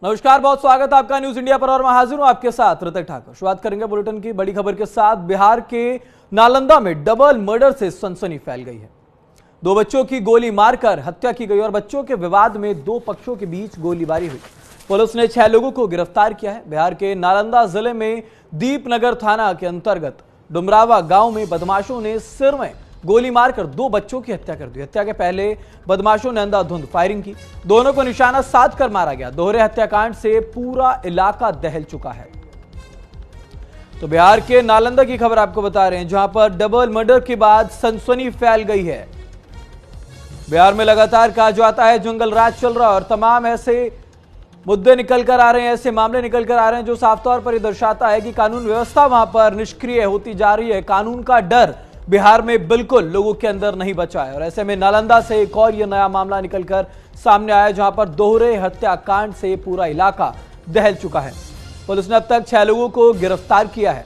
नमस्कार, बहुत स्वागत है आपका न्यूज इंडिया पर और मैं हाजिर हूं आपके साथ ऋतिक ठाकुर। शुरुआत करेंगे बुलेटिन की बड़ी खबर के साथ। बिहार के नालंदा में डबल मर्डर से सनसनी फैल गई है। दो बच्चों की गोली मारकर हत्या की गई और बच्चों के विवाद में दो पक्षों के बीच गोलीबारी हुई। पुलिस ने 6 लोगों को गिरफ्तार किया है। बिहार के नालंदा जिले में दीपनगर थाना के अंतर्गत डुमरावा गांव में बदमाशों ने सिर में गोली मारकर दो बच्चों की हत्या कर दी। हत्या के पहले बदमाशों ने अंधाधुंध फायरिंग की। दोनों को निशाना साध कर मारा गया। दोहरे हत्याकांड से पूरा इलाका दहल चुका है। तो बिहार के नालंदा की खबर आपको बता रहे हैं, जहां पर डबल मर्डर के बाद सनसनी फैल गई है। बिहार में लगातार कहा जाता है जंगल राज चल रहा है और तमाम ऐसे मुद्दे निकल कर आ रहे हैं, ऐसे मामले निकल कर आ रहे हैं जो साफ तौर पर यह दर्शाता है कि कानून व्यवस्था वहां पर निष्क्रिय होती जा रही है। कानून का डर बिहार में बिल्कुल लोगों के अंदर नहीं बचा है और ऐसे में नालंदा से एक और यह नया मामला निकलकर सामने आया, जहां पर दोहरे हत्याकांड से पूरा इलाका दहल चुका है। पुलिस ने अब तक 6 लोगों को गिरफ्तार किया है।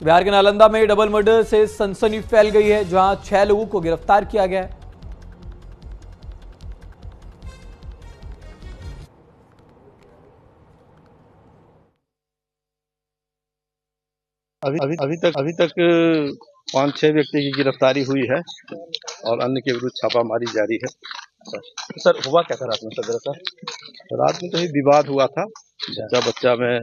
बिहार के नालंदा में डबल मर्डर से सनसनी फैल गई है, जहां 6 लोगों को गिरफ्तार किया गया है। अभी तक 5-6 व्यक्ति की गिरफ्तारी हुई है और अन्य के विरुद्ध छापामारी जारी है। सर हुआ क्या था रात में? सर रात में तो ही विवाद हुआ था, बच्चा में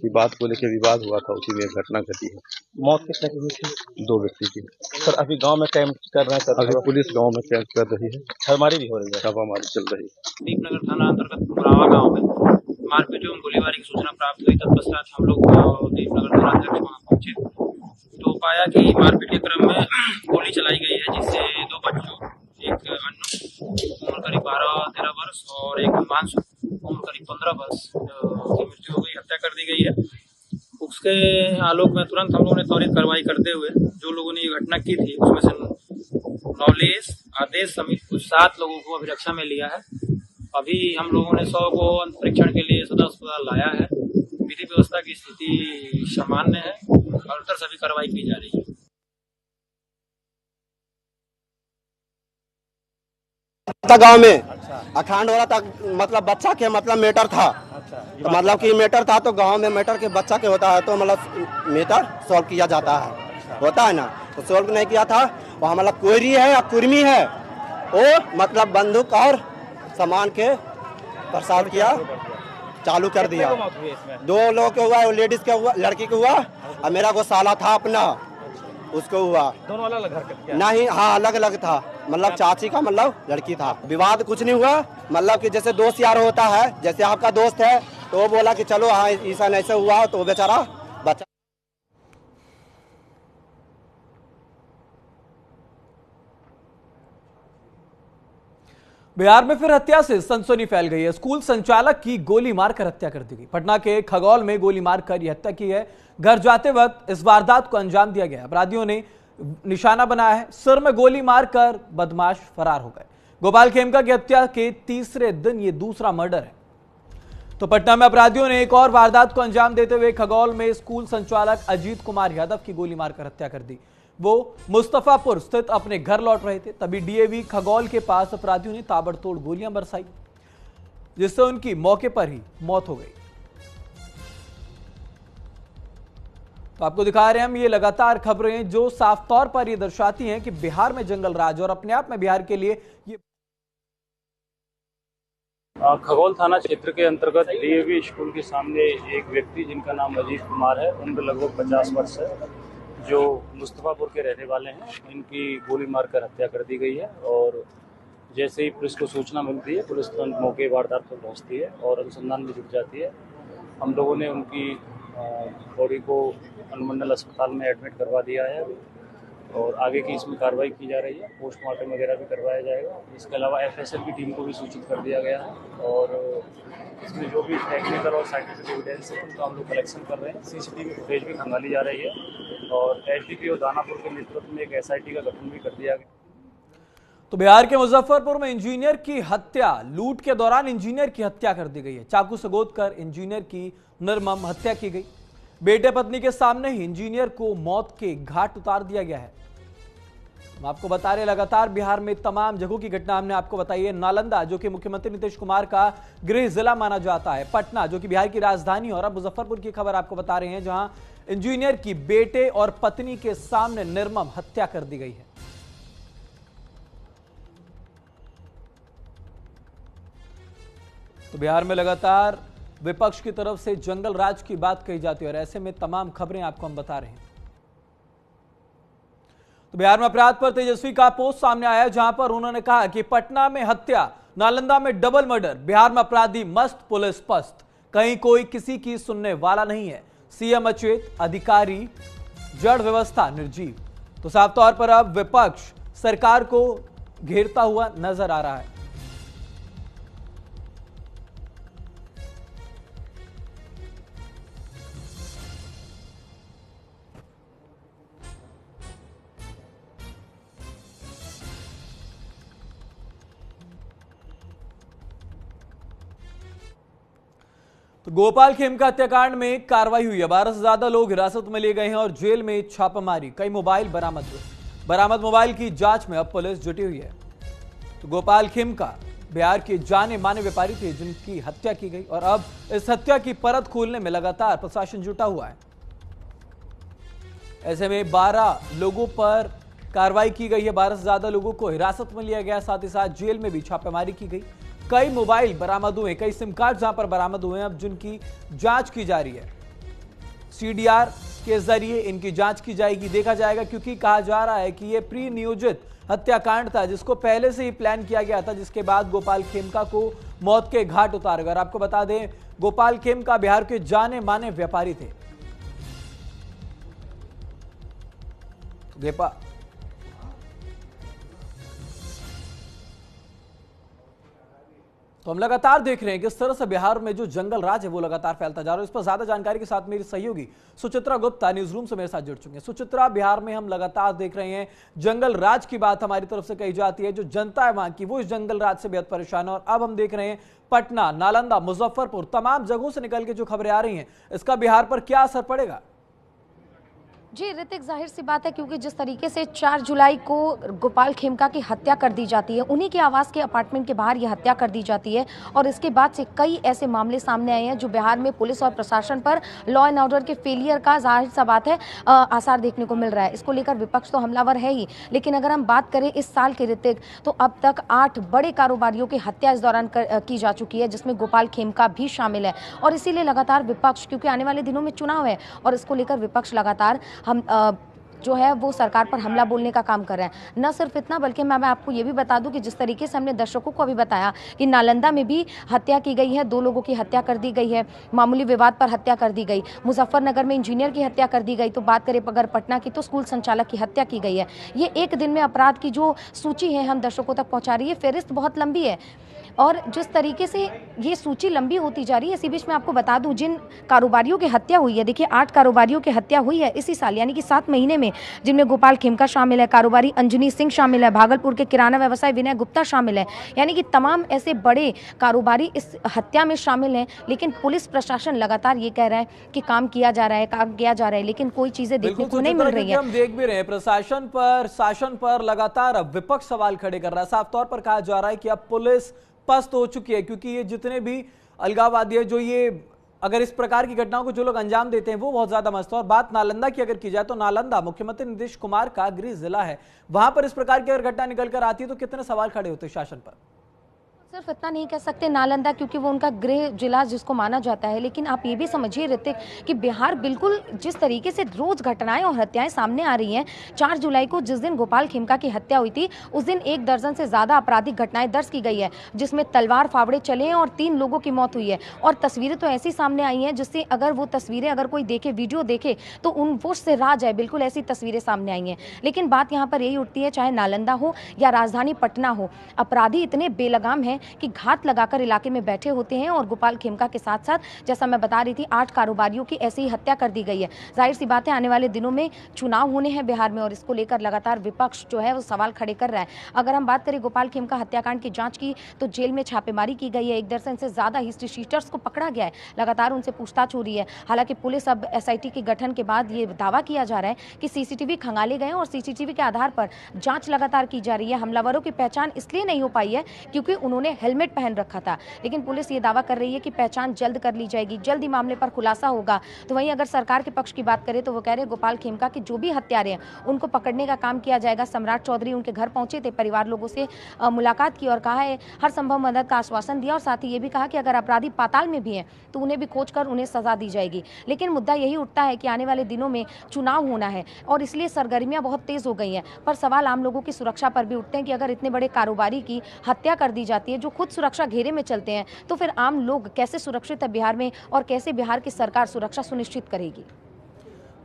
विवाद को लेकर विवाद हुआ था, उसी में एक घटना घटी है। मौत कितने की हुई थी? 2 व्यक्ति की। सर अभी गांव में कैंप कर रहे हैं सर? अभी पुलिस गांव में कैंप कर रही है, छापामारी भी हो रही है, छापामारी चल रही है। दीपनगर थाना अंतर्गत डुमरावा गांव में मारपीट एवं गोलीबारी की सूचना प्राप्त हुई। तत्पश्चात हम लोग दीपनगर थाना अध्यक्ष वहां पहुंचे तो पाया कि मारपीट के क्रम में गोली चलाई गई है, जिससे 2 बच्चों, एक अन्नू उम्र करीब 12-13 वर्ष और एक हिमांशु उम्र करीब 15 वर्ष की मृत्यु हो गई, हत्या कर दी गई है। उसके आलोक में तुरंत हम लोगों ने त्वरित कार्रवाई करते हुए जो लोगों ने ये घटना की थी उसमें से नौलेश आदेश समेत कुछ 7 लोगों को अभिरक्षा में लिया है। अभी हम लोगों ने 100 को परीक्षण के लिए सदर अस्पताल लाया है। विधि व्यवस्था की स्थिति सामान्य है और उधर सभी कार्रवाई की जा रही है। गांव में अखंड हो रहा था, मतलब बच्चा के मतलब मैटर था। तो मतलब कि मैटर था तो गांव में मैटर के बच्चा के होता है तो मतलब मैटर सॉल्व किया जाता है, होता है ना। तो सॉल्व नहीं किया था, वहाँ मतलब कोयरी है या कुर्मी है, वो मतलब बंदूक और सामान के प्रसाद किया, चालू कर दिया। 2 लोगों के हुआ, लेडीज के हुआ, लड़की को हुआ और मेरा को साला था अपना, उसको हुआ। दोनों अलग अलग हरकत? नहीं, हाँ अलग अलग था, मतलब चाची का मतलब लड़की था। विवाद कुछ नहीं हुआ, मतलब कि जैसे दोस्त यार होता है, जैसे आपका दोस्त है तो वो बोला कि चलो हाँ ऐसा ऐसे हुआ, तो बेचारा बच्चा। बिहार में फिर हत्या से सनसनी फैल गई है। स्कूल संचालक की गोली मारकर हत्या कर दी गई। पटना के खगौल में गोली मारकर यह हत्या की है। घर जाते वक्त इस वारदात को अंजाम दिया गया। अपराधियों ने निशाना बनाया है। सिर में गोली मारकर बदमाश फरार हो गए। गोपाल खेमका की हत्या के तीसरे दिन यह दूसरा मर्डर है। तो पटना में अपराधियों ने एक और वारदात को अंजाम देते हुए खगौल में स्कूल संचालक अजीत कुमार यादव की गोली मारकर हत्या कर दी। वो मुस्तफापुर स्थित अपने घर लौट रहे थे, तभी डीएवी खगौल के पास अपराधियों ने ताबड़तोड़ गोलियां बरसाई, जिससे उनकी मौके पर ही मौत हो गई। तो आपको दिखा रहे हैं हम ये लगातार खबरें जो साफ तौर पर ये दर्शाती हैं कि बिहार में जंगल राज और अपने आप में बिहार के लिए ये खगौल थाना क्षेत्र के अंतर्गत डीएवी स्कूल के सामने एक व्यक्ति जिनका नाम अजीत कुमार है, उम्र लगभग 50 वर्ष है, जो मुस्तफापुर के रहने वाले हैं, इनकी गोली मारकर हत्या कर दी गई है। और जैसे ही पुलिस को सूचना मिलती है, पुलिस तुरंत मौके वारदात पर पहुंचती है और अनुसंधान में जुट जाती है। हम लोगों ने उनकी बॉडी को अनुमंडल अस्पताल में एडमिट करवा दिया है और आगे की इसमें कार्रवाई की जा रही है। पोस्टमार्टम वगैरह भी करवाया जाएगा। इसके अलावा एफएसएल की टीम को भी सूचित कर दिया गया है और इसमें जो भी टेक्निकल और साइंटिफिक एविडेंस है उनका हम लोग कलेक्शन कर रहे हैं। सीसीटीवी फुटेज भी खंगाली जा रही है और एसडीपीओ दानापुर के नेतृत्व में एक एसआईटी का गठन भी कर दिया गया। तो बिहार के मुजफ्फरपुर में इंजीनियर की हत्या, लूट के दौरान इंजीनियर की हत्या कर दी गई है। चाकू से गोदकर इंजीनियर की निर्मम हत्या की गई। बेटे पत्नी के सामने ही इंजीनियर को मौत के घाट उतार दिया गया है। हम आपको बता रहे लगातार बिहार में तमाम जगहों की घटना हमने आपको बताई है। नालंदा जो कि मुख्यमंत्री नीतीश कुमार का गृह जिला माना जाता है, पटना जो कि बिहार की राजधानी, और अब मुजफ्फरपुर की खबर आपको बता रहे हैं जहां इंजीनियर की बेटे और पत्नी के सामने निर्मम हत्या कर दी गई है। तो बिहार में लगातार विपक्ष की तरफ से जंगल राज की बात कही जाती है और ऐसे में तमाम खबरें आपको हम बता रहे हैं। तो बिहार में अपराध पर तेजस्वी का पोस्ट सामने आया जहां पर उन्होंने कहा कि पटना में हत्या, नालंदा में डबल मर्डर, बिहार में अपराधी मस्त, पुलिस पस्त, कहीं कोई किसी की सुनने वाला नहीं है। सीएम अचेत, अधिकारी जड़, व्यवस्था निर्जीव। तो साफ तौर पर अब विपक्ष सरकार को घेरता हुआ नजर आ रहा है। तो गोपाल खेमका हत्याकांड में कार्रवाई हुई है। 12 से ज्यादा लोग हिरासत में लिए गए हैं और जेल में छापामारी, कई मोबाइल बरामद हुए। बरामद मोबाइल की जांच में अब पुलिस जुटी हुई है। तो गोपाल खेमका बिहार के जाने माने व्यापारी थे जिनकी हत्या की गई और अब इस हत्या की परत खोलने में लगातार प्रशासन जुटा हुआ है। ऐसे में 12 लोगों पर कार्रवाई की गई है। 12 से ज्यादा लोगों को हिरासत में लिया गया, साथ ही साथ जेल में भी छापेमारी की गई। कई मोबाइल बरामद हुए, कई सिम कार्ड जहां पर बरामद हुए हैं, अब जिनकी जांच की जा रही है। सीडीआर के जरिए इनकी जांच की जाएगी, देखा जाएगा, क्योंकि कहा जा रहा है कि यह प्री नियोजित हत्याकांड था जिसको पहले से ही प्लान किया गया था, जिसके बाद गोपाल खेमका को मौत के घाट उतारा गया। और आपको बता दें, गोपाल खेमका बिहार के जाने माने व्यापारी थे। तो हम लगातार देख रहे हैं किस तरह से बिहार में जो जंगल राज है वो लगातार फैलता जा रहा है। इस पर ज्यादा जानकारी के साथ मेरी सहयोगी सुचित्रा गुप्ता न्यूज रूम से मेरे साथ जुड़ चुके हैं। सुचित्रा, बिहार में हम लगातार देख रहे हैं जंगल राज की बात हमारी तरफ से कही जाती है। जो जनता है वहां की वो इस जंगल राज से बेहद परेशान है और अब हम देख रहे हैं पटना, नालंदा, मुजफ्फरपुर, तमाम जगहों से निकल के जो खबरें आ रही हैं, इसका बिहार पर क्या असर पड़ेगा? जी ऋतिक, जाहिर सी बात है क्योंकि जिस तरीके से 4 जुलाई को गोपाल खेमका की हत्या कर दी जाती है, उन्हीं के आवास के अपार्टमेंट के बाहर यह हत्या कर दी जाती है और इसके बाद से कई ऐसे मामले सामने आए हैं जो बिहार में पुलिस और प्रशासन पर लॉ एंड ऑर्डर के फेलियर का जाहिर सा बात है आसार देखने को मिल रहा है। इसको लेकर विपक्ष तो हमलावर है ही, लेकिन अगर हम बात करें इस साल के ऋतिक, तो अब तक 8 बड़े कारोबारियों की हत्या इस दौरान की जा चुकी है, जिसमें गोपाल खेमका भी शामिल है। और इसीलिए लगातार विपक्ष, क्योंकि आने वाले दिनों में चुनाव है और इसको लेकर विपक्ष लगातार हम जो है वो सरकार पर हमला बोलने का काम कर रहे हैं। न सिर्फ इतना, बल्कि मैं आपको ये भी बता दूं कि जिस तरीके से हमने दर्शकों को अभी बताया कि नालंदा में भी हत्या की गई है, 2 लोगों की हत्या कर दी गई है, मामूली विवाद पर हत्या कर दी गई। मुजफ्फरनगर में इंजीनियर की हत्या कर दी गई। तो बात करें अगर पटना की, तो स्कूल संचालक की हत्या की गई है। ये एक दिन में अपराध की जो सूची है हम दर्शकों तक पहुंचा रही है, फेरिस्त बहुत लंबी है और जिस तरीके से ये सूची लंबी होती जा रही है, इसी बीच में आपको बता दूं जिन कारोबारियों की हत्या हुई है, देखिए 8 कारोबारियों की हत्या हुई है इसी साल, यानी कि 7 महीने में, जिनमें गोपाल खेमका शामिल है, कारोबारी अंजनी सिंह शामिल है, भागलपुर के किराना व्यवसायी विनय गुप्ता शामिल है। यानी कि तमाम ऐसे बड़े कारोबारी इस हत्या में शामिल हैं। लेकिन पुलिस प्रशासन लगातार ये कह रहा है कि काम किया जा रहा है, काम किया जा रहा है, लेकिन कोई चीजें देखने को नहीं मिल रही है। हम देख भी रहे हैं प्रशासन पर, शासन पर लगातार अब विपक्ष सवाल खड़े कर रहा है। साफ तौर पर कहा जा रहा है कि अब पुलिस पस्त हो चुकी है, क्योंकि ये जितने भी अलगाववादी है, जो ये अगर इस प्रकार की घटनाओं को जो लोग अंजाम देते हैं वो बहुत ज्यादा मस्त है। और बात नालंदा की अगर की जाए तो नालंदा मुख्यमंत्री नीतीश कुमार का गृह जिला है, वहां पर इस प्रकार की अगर घटना निकल कर आती है तो कितने सवाल खड़े होते हैं शासन पर। सिर्फ इतना नहीं कह सकते नालंदा, क्योंकि वो उनका गृह जिला जिसको माना जाता है, लेकिन आप ये भी समझिए ऋतिक कि बिहार बिल्कुल जिस तरीके से रोज घटनाएं और हत्याएं सामने आ रही हैं। 4 जुलाई को जिस दिन गोपाल खेमका की हत्या हुई थी, उस दिन 1 दर्जन से ज्यादा आपराधिक घटनाएं दर्ज की गई है, जिसमें तलवार फावड़े चले हैं और 3 लोगों की मौत हुई है। और तस्वीरें तो ऐसी सामने आई हैं जिससे अगर वो तस्वीरें अगर कोई देखे, वीडियो देखे, तो उन वो से राज है, बिल्कुल ऐसी तस्वीरें सामने आई हैं। लेकिन बात यहाँ पर यही उठती है, चाहे नालंदा हो या राजधानी पटना हो, अपराधी इतने बेलगाम हैं कि घात लगाकर इलाके में बैठे होते हैं और गोपाल खेमका के साथ साथ, जैसा मैं बता रही थी, 8 कारोबारियों की ऐसे ही हत्या कर दी गई है। जाहिर सी बात है, आने वाले दिनों में चुनाव होने हैं बिहार में और इसको लेकर लगातार विपक्ष जो है वो सवाल खड़े कर रहा है। अगर हम बात करें गोपाल खेमका हत्याकांड की जांच की, तो जेल में छापेमारी की गई है। 1 दर्जन से ज्यादा हिस्ट्री शीटर्स को पकड़ा गया है, लगातार उनसे पूछताछ हो रही है। हालांकि पुलिस अब एसआईटी के गठन के बाद ये दावा किया जा रहा है कि सीसीटीवी खंगाले गए और सीसीटीवी के आधार पर जांच लगातार की जा रही है। हमलावरों की पहचान इसलिए नहीं हो पाई है क्योंकि उन्होंने हेलमेट पहन रखा था, लेकिन पुलिस ये दावा कर रही है कि पहचान जल्द कर ली जाएगी, जल्द ही मामले पर खुलासा होगा। तो वहीं अगर सरकार के पक्ष की बात करें तो वो कह रहे हैं गोपाल खेमका के जो भी हत्यारे हैं उनको पकड़ने का काम किया जाएगा। सम्राट चौधरी उनके घर पहुंचे थे, परिवार लोगों से मुलाकात की और कहा है, हर संभव मदद का आश्वासन दिया और साथ ही ये भी कहा कि अगर अपराधी पाताल में भी हैं तो उन्हें भी खोज कर उन्हें सजा दी जाएगी। लेकिन मुद्दा यही उठता है कि आने वाले दिनों में चुनाव होना है और इसलिए सरगर्मियां बहुत तेज हो गई हैं, पर सवाल आम लोगों की सुरक्षा पर भी उठते हैं कि अगर इतने बड़े कारोबारी की हत्या कर दी जाती है जो खुद सुरक्षा घेरे में चलते हैं, तो फिर आम लोग कैसे सुरक्षित है बिहार में और कैसे बिहार की सरकार सुरक्षा सुनिश्चित करेगी।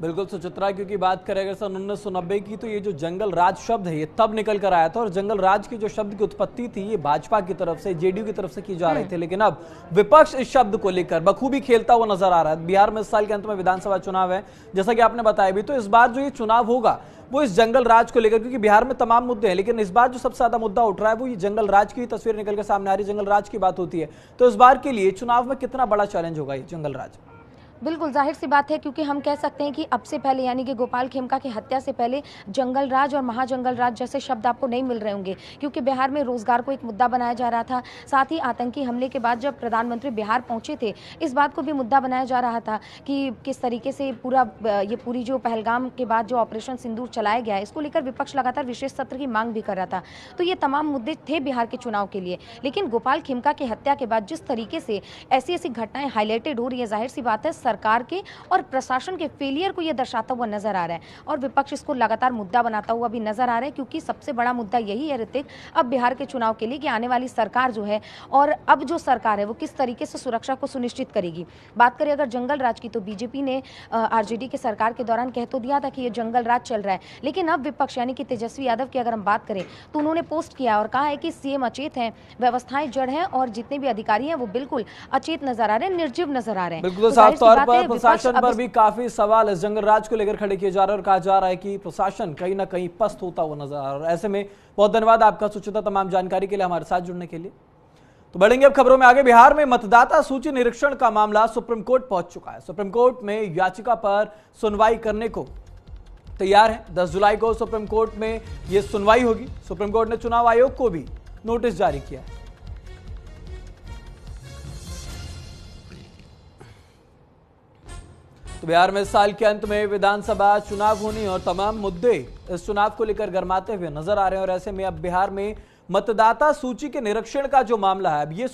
बिल्कुल सुचित्रा, क्योंकि बात करें अगर सन 1990 की, तो ये जो जंगल राज शब्द है ये तब निकल कर आया था और जंगल राज की जो शब्द की उत्पत्ति थी ये भाजपा की तरफ से, जेडीयू की तरफ से की जा रही थी। लेकिन अब विपक्ष इस शब्द को लेकर बखूबी खेलता हुआ नजर आ रहा है। बिहार में इस साल के अंत में विधानसभा चुनाव है, जैसा कि आपने बताया भी, तो इस बार जो ये चुनाव होगा वो इस जंगल राज को लेकर, क्योंकि बिहार में तमाम मुद्दे हैं, लेकिन इस बार जो सबसे ज्यादा मुद्दा उठ रहा है वो ये जंगल राज की तस्वीर निकल के सामने आ रही है, जंगल राज की बात होती है। तो इस बार के लिए चुनाव में कितना बड़ा चैलेंज होगा ये जंगल राज? बिल्कुल जाहिर सी बात है, क्योंकि हम कह सकते हैं कि अब से पहले यानी कि गोपाल खेमका की हत्या से पहले जंगल राज और महाजंगल राज जैसे शब्द आपको नहीं मिल रहे होंगे, क्योंकि बिहार में रोजगार को एक मुद्दा बनाया जा रहा था। साथ ही आतंकी हमले के बाद जब प्रधानमंत्री बिहार पहुंचे थे, इस बात को भी मुद्दा बनाया जा रहा था कि किस तरीके से पूरी जो पहलगाम के बाद जो ऑपरेशन सिंदूर चलाया गया है, इसको लेकर विपक्ष लगातार विशेष सत्र की मांग भी कर रहा था। तो ये तमाम मुद्दे थे बिहार के चुनाव के लिए। लेकिन गोपाल खेमका की हत्या के बाद जिस तरीके से ऐसी ऐसी घटनाएं हाईलाइटेड हो रही है, जाहिर सी बात है सरकार के और प्रशासन के फेलियर को यह दर्शाता हुआ नजर आ रहा है और विपक्ष इसको लगातार मुद्दा बनाता हुआ भी नजर आ रहा है, क्योंकि सबसे बड़ा मुद्दा यही है ऋतिक अब बिहार के चुनाव के लिए कि आने वाली सरकार जो है और अब जो सरकार है वो किस तरीके से सुरक्षा को सुनिश्चित करेगी। बात करें अगर जंगल राज की, तो बीजेपी ने आरजेडी के सरकार के दौरान कह तो दिया था कि ये जंगल राज चल रहा है, लेकिन अब विपक्ष यानी कि तेजस्वी यादव की अगर हम बात करें तो उन्होंने पोस्ट किया और कहा है कि सीएम अचेत हैं, व्यवस्थाएं जड़ हैं और जितने भी अधिकारी हैं वो बिल्कुल अचेत नजर आ रहे हैं, निर्जीव नजर आ रहे हैं। बिल्कुल साफ तौर पर प्रशासन पर भी काफी सवाल इस जंगल राज को लेकर खड़े किए जा रहे हैं और कहा जा रहा है कि प्रशासन कहीं ना कहीं पस्त होता हुआ नजर आ रहा है। ऐसे में बहुत धन्यवाद आपका सुचिता, तमाम जानकारी के लिए हमारे साथ जुड़ने के लिए। तो बढ़ेंगे अब खबरों में आगे। बिहार में मतदाता सूची निरीक्षण का मामला सुप्रीम कोर्ट पहुंच चुका है। सुप्रीम कोर्ट में याचिका पर सुनवाई करने को तैयार है। 10 जुलाई को सुप्रीम कोर्ट में यह सुनवाई होगी। सुप्रीम कोर्ट ने चुनाव आयोग को भी नोटिस जारी किया है। तो बिहार में साल के अंत में विधानसभा चुनाव होनी और तमाम मुद्दे इस चुनाव को लेकर गरमाते हुए नजर आ रहे हैं और ऐसे में अब बिहार में मतदाता सूची के निरीक्षण का जो मामला है, अब ये